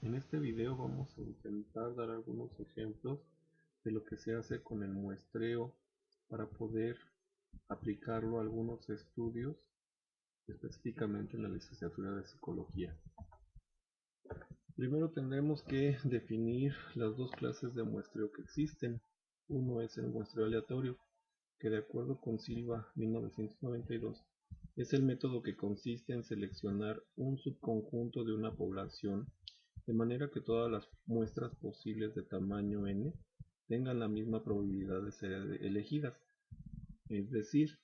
En este video vamos a intentar dar algunos ejemplos de lo que se hace con el muestreo para poder aplicarlo a algunos estudios, específicamente en la licenciatura de psicología. Primero tendremos que definir las dos clases de muestreo que existen. Uno es el muestreo aleatorio, que de acuerdo con Silva 1992 es el método que consiste en seleccionar un subconjunto de una población de manera que todas las muestras posibles de tamaño n tengan la misma probabilidad de ser elegidas, es decir,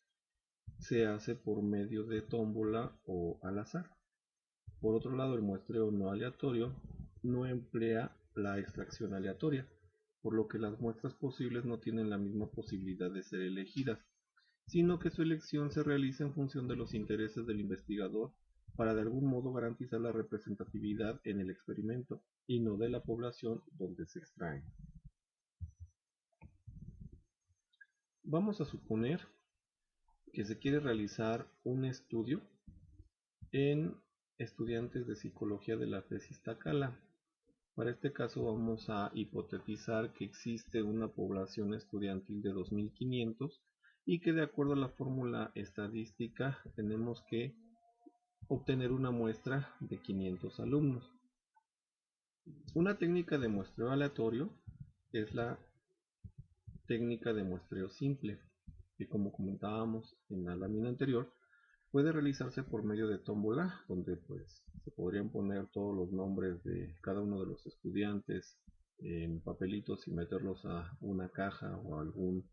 se hace por medio de tómbola o al azar. Por otro lado, el muestreo no aleatorio no emplea la extracción aleatoria, por lo que las muestras posibles no tienen la misma posibilidad de ser elegidas, sino que su elección se realiza en función de los intereses del investigador para de algún modo garantizar la representatividad en el experimento y no de la población donde se extrae. Vamos a suponer que se quiere realizar un estudio en estudiantes de psicología de la FES Iztacala. Para este caso vamos a hipotetizar que existe una población estudiantil de 2500 y que de acuerdo a la fórmula estadística tenemos que obtener una muestra de 500 alumnos. Una técnica de muestreo aleatorio es la técnica de muestreo simple, que como comentábamos en la lámina anterior, puede realizarse por medio de tómbola, donde pues se podrían poner todos los nombres de cada uno de los estudiantes en papelitos y meterlos a una caja o a algún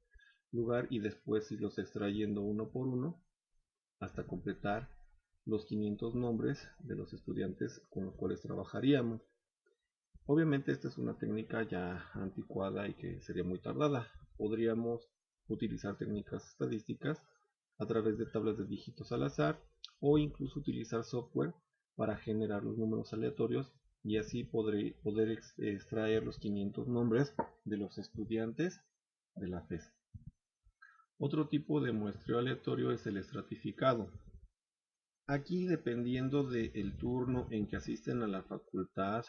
lugar y después irlos extrayendo uno por uno hasta completar los 500 nombres de los estudiantes con los cuales trabajaríamos. Obviamente esta es una técnica ya anticuada y que sería muy tardada. Podríamos utilizar técnicas estadísticas a través de tablas de dígitos al azar o incluso utilizar software para generar los números aleatorios y así poder extraer los 500 nombres de los estudiantes de la FES. Otro tipo de muestreo aleatorio es el estratificado. Aquí, dependiendo del turno en que asisten a la facultad,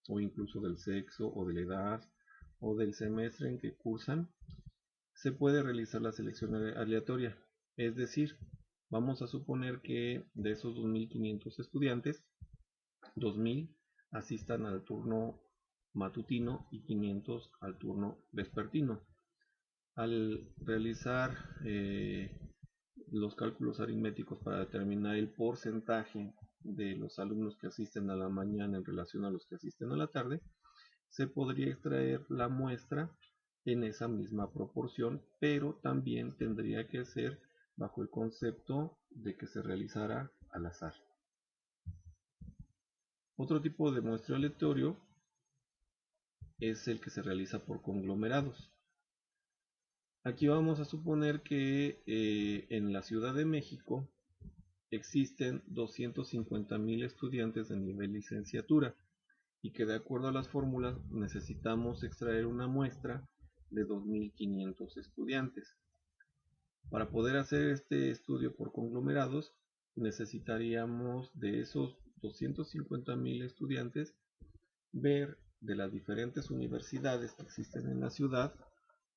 o incluso del sexo, o de la edad, o del semestre en que cursan, se puede realizar la selección aleatoria. Es decir, vamos a suponer que de esos 2500 estudiantes, 2000 asistan al turno matutino y 500 al turno vespertino. Al realizar los cálculos aritméticos para determinar el porcentaje de los alumnos que asisten a la mañana en relación a los que asisten a la tarde, se podría extraer la muestra en esa misma proporción, pero también tendría que ser bajo el concepto de que se realizara al azar. Otro tipo de muestreo aleatorio es el que se realiza por conglomerados. Aquí vamos a suponer que en la Ciudad de México existen 250,000 estudiantes de nivel licenciatura y que de acuerdo a las fórmulas necesitamos extraer una muestra de 2500 estudiantes. Para poder hacer este estudio por conglomerados necesitaríamos de esos 250,000 estudiantes ver de las diferentes universidades que existen en la ciudad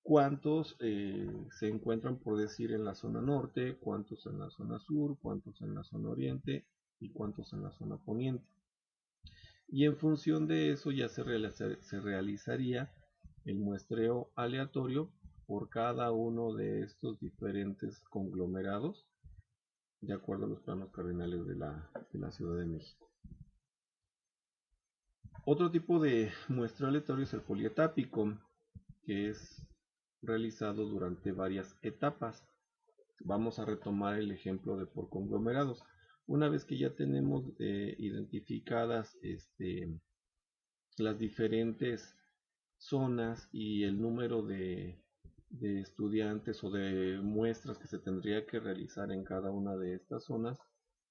cuántos se encuentran, por decir, en la zona norte, cuántos en la zona sur, cuántos en la zona oriente y cuántos en la zona poniente. Y en función de eso ya se realizaría el muestreo aleatorio por cada uno de estos diferentes conglomerados de acuerdo a los planos cardinales de la Ciudad de México. Otro tipo de muestreo aleatorio es el polietápico, que es realizado durante varias etapas. Vamos a retomar el ejemplo de por conglomerados. Una vez que ya tenemos identificadas las diferentes zonas y el número de estudiantes o de muestras que se tendría que realizar en cada una de estas zonas,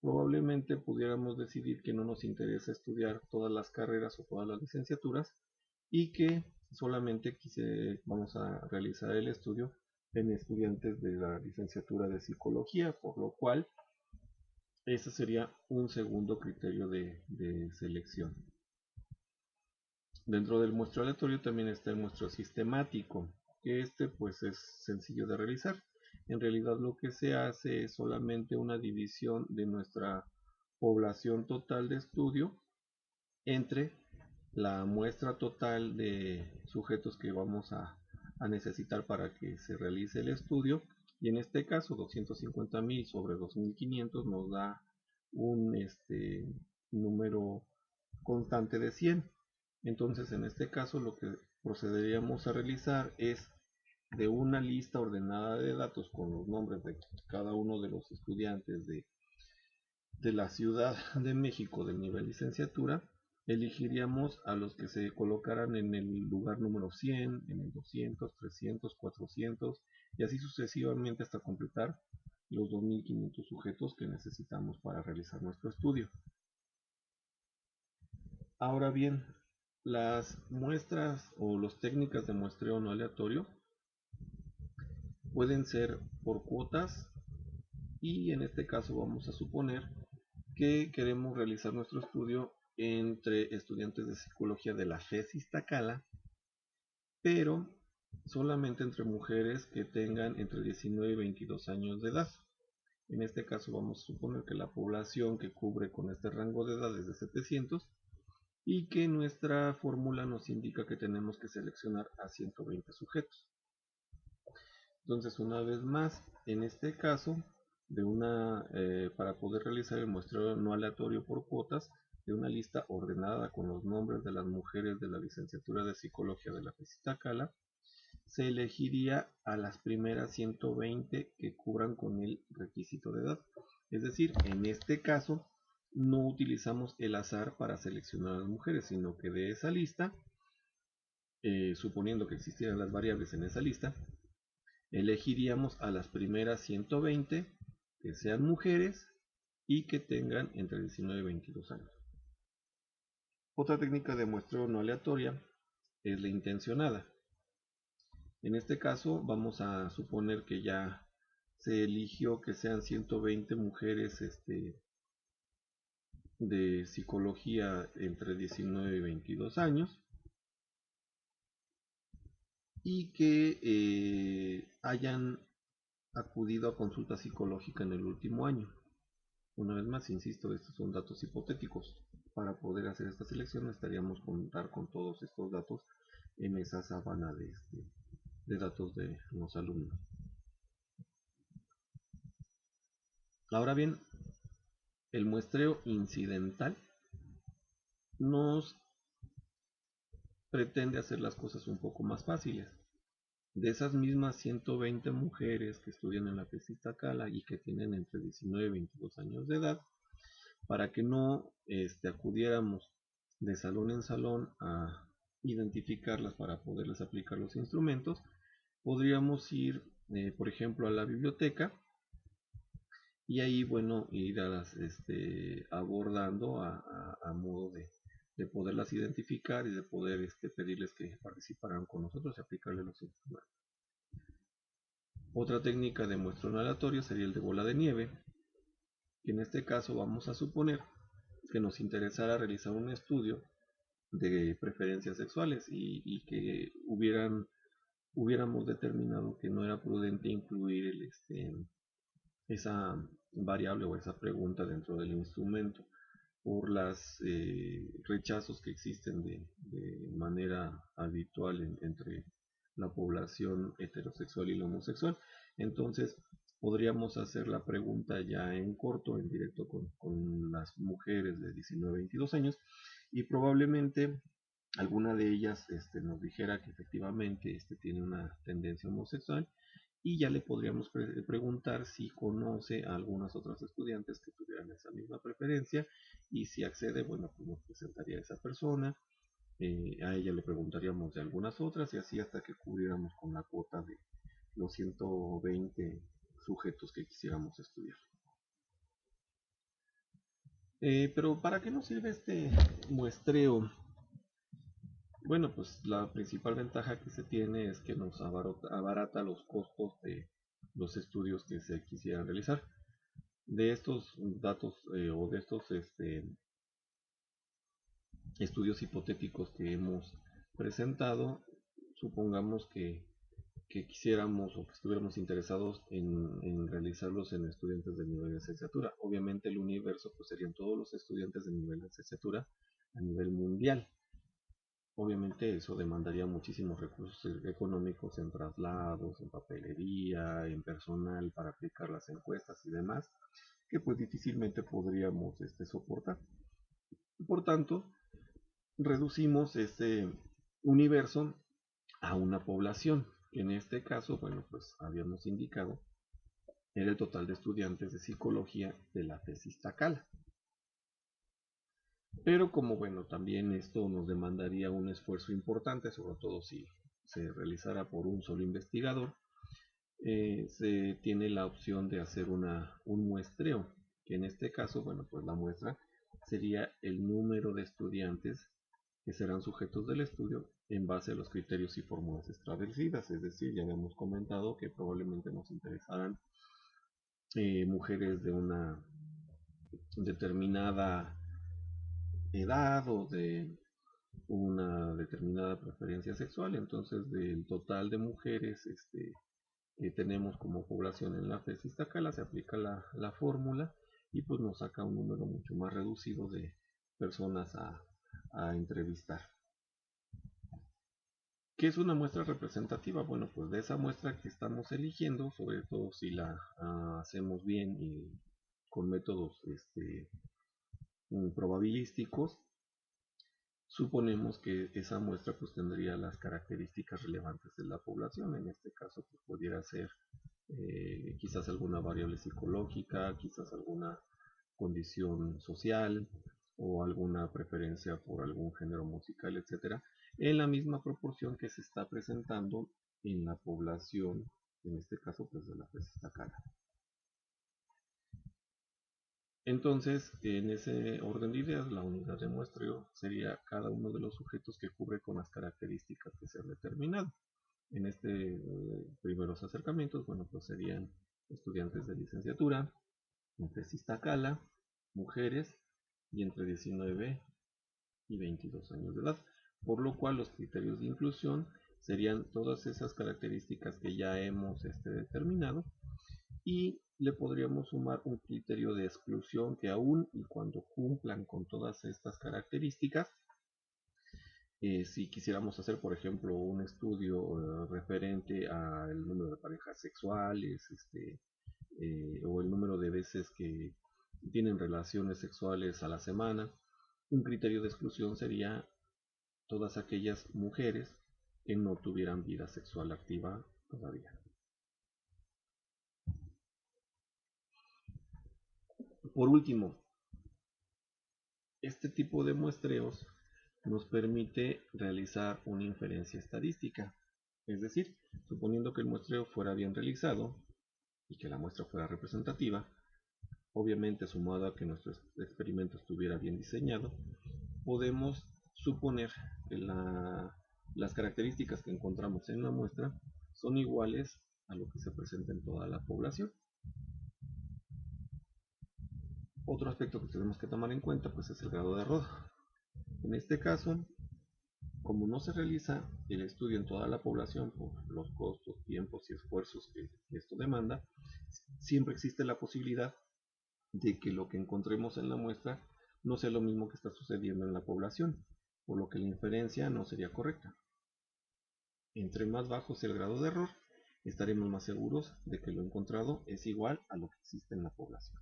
probablemente pudiéramos decidir que no nos interesa estudiar todas las carreras o todas las licenciaturas y que solamente vamos a realizar el estudio en estudiantes de la licenciatura de psicología, por lo cual ese sería un segundo criterio de selección. Dentro del muestreo aleatorio también está el muestreo sistemático, que pues es sencillo de realizar. En realidad lo que se hace es solamente una división de nuestra población total de estudio entre la muestra total de sujetos que vamos a necesitar para que se realice el estudio, y en este caso 250.000 sobre 2.500 nos da un número constante de 100. Entonces en este caso lo que procederíamos a realizar es, de una lista ordenada de datos con los nombres de cada uno de los estudiantes de la Ciudad de México del nivel licenciatura, elegiríamos a los que se colocaran en el lugar número 100, en el 200, 300, 400 y así sucesivamente hasta completar los 2.500 sujetos que necesitamos para realizar nuestro estudio. Ahora bien, las muestras o las técnicas de muestreo no aleatorio pueden ser por cuotas, y en este caso vamos a suponer que queremos realizar nuestro estudio entre estudiantes de psicología de la FES Iztacala, pero solamente entre mujeres que tengan entre 19 y 22 años de edad. En este caso vamos a suponer que la población que cubre con este rango de edad es de 700 y que nuestra fórmula nos indica que tenemos que seleccionar a 120 sujetos. Entonces, una vez más, en este caso, para poder realizar el muestreo no aleatorio por cuotas, de una lista ordenada con los nombres de las mujeres de la licenciatura de psicología de la FES Iztacala, se elegiría a las primeras 120 que cubran con el requisito de edad. Es decir, en este caso, no utilizamos el azar para seleccionar a las mujeres, sino que de esa lista, suponiendo que existieran las variables en esa lista, elegiríamos a las primeras 120 que sean mujeres y que tengan entre 19 y 22 años. Otra técnica de muestreo no aleatoria es la intencionada. En este caso vamos a suponer que ya se eligió que sean 120 mujeres de psicología entre 19 y 22 años y que hayan acudido a consulta psicológica en el último año. Una vez más, insisto, estos son datos hipotéticos. Para poder hacer esta selección necesitaríamos contar con todos estos datos en esa sábana de datos de los alumnos. Ahora bien, el muestreo incidental nos pretende hacer las cosas un poco más fáciles. De esas mismas 120 mujeres que estudian en la FES Iztacala y que tienen entre 19 y 22 años de edad, para que no acudiéramos de salón en salón a identificarlas para poderles aplicar los instrumentos, podríamos ir, por ejemplo, a la biblioteca y ahí, bueno, ir abordando a modo de poderlas identificar y de poder pedirles que participaran con nosotros y aplicarles los instrumentos. Otra técnica de muestreo aleatorio sería el de bola de nieve, que en este caso vamos a suponer que nos interesara realizar un estudio de preferencias sexuales y que hubiéramos determinado que no era prudente incluir esa variable o esa pregunta dentro del instrumento por los rechazos que existen de manera habitual entre la población heterosexual y la homosexual. Entonces podríamos hacer la pregunta ya en corto, en directo con las mujeres de 19 a 22 años, y probablemente alguna de ellas nos dijera que efectivamente tiene una tendencia homosexual, y ya le podríamos preguntar si conoce a algunas otras estudiantes que tuvieran esa misma preferencia, y si accede, bueno, pues nos presentaría a esa persona, a ella le preguntaríamos de algunas otras y así hasta que cubriéramos con la cuota de los 120 sujetos que quisiéramos estudiar. Pero ¿para qué nos sirve este muestreo? Bueno, pues la principal ventaja que se tiene es que nos abarata los costos de los estudios que se quisieran realizar. De estos datos o de estos estudios hipotéticos que hemos presentado, supongamos que quisiéramos o que estuviéramos interesados en realizarlos en estudiantes de nivel de licenciatura. Obviamente el universo pues serían todos los estudiantes de nivel de licenciatura a nivel mundial. Obviamente eso demandaría muchísimos recursos económicos en traslados, en papelería, en personal para aplicar las encuestas y demás, que pues difícilmente podríamos soportar. Por tanto, reducimos este universo a una población. En este caso, bueno, pues habíamos indicado, era el total de estudiantes de psicología de la tesis Tacala. Pero como bueno, también esto nos demandaría un esfuerzo importante, sobre todo si se realizara por un solo investigador, se tiene la opción de hacer un muestreo, que en este caso, bueno, pues la muestra sería el número de estudiantes que serán sujetos del estudio en base a los criterios y fórmulas establecidas. Es decir, ya habíamos comentado que probablemente nos interesarán mujeres de una determinada edad o de una determinada preferencia sexual. Entonces, del total de mujeres que tenemos como población en la tesis Tacala, se aplica la fórmula y pues nos saca un número mucho más reducido de personas a entrevistar. ¿Qué es una muestra representativa? Bueno, pues de esa muestra que estamos eligiendo, sobre todo si la hacemos bien y con métodos probabilísticos, suponemos que esa muestra pues tendría las características relevantes de la población. En este caso pues pudiera ser quizás alguna variable psicológica, quizás alguna condición social o alguna preferencia por algún género musical, etcétera, en la misma proporción que se está presentando en la población, en este caso pues de la presista cara. Entonces, en ese orden de ideas, la unidad de muestreo sería cada uno de los sujetos que cubre con las características que se han determinado. En este primeros acercamientos, bueno, pues serían estudiantes de licenciatura, en tesis Tacala, mujeres y entre 19 y 22 años de edad, por lo cual los criterios de inclusión serían todas esas características que ya hemos determinado, y le podríamos sumar un criterio de exclusión que aún y cuando cumplan con todas estas características, si quisiéramos hacer por ejemplo un estudio referente al número de parejas sexuales, o el número de veces que tienen relaciones sexuales a la semana, un criterio de exclusión sería todas aquellas mujeres que no tuvieran vida sexual activa todavía. Por último, este tipo de muestreos nos permite realizar una inferencia estadística. Es decir, suponiendo que el muestreo fuera bien realizado y que la muestra fuera representativa, obviamente sumado a que nuestro experimento estuviera bien diseñado, podemos suponer que las características que encontramos en la muestra son iguales a lo que se presenta en toda la población. Otro aspecto que tenemos que tomar en cuenta pues es el grado de error. En este caso, como no se realiza el estudio en toda la población por los costos, tiempos y esfuerzos que esto demanda, siempre existe la posibilidad de que lo que encontremos en la muestra no sea lo mismo que está sucediendo en la población, por lo que la inferencia no sería correcta. Entre más bajo sea el grado de error, estaremos más seguros de que lo encontrado es igual a lo que existe en la población.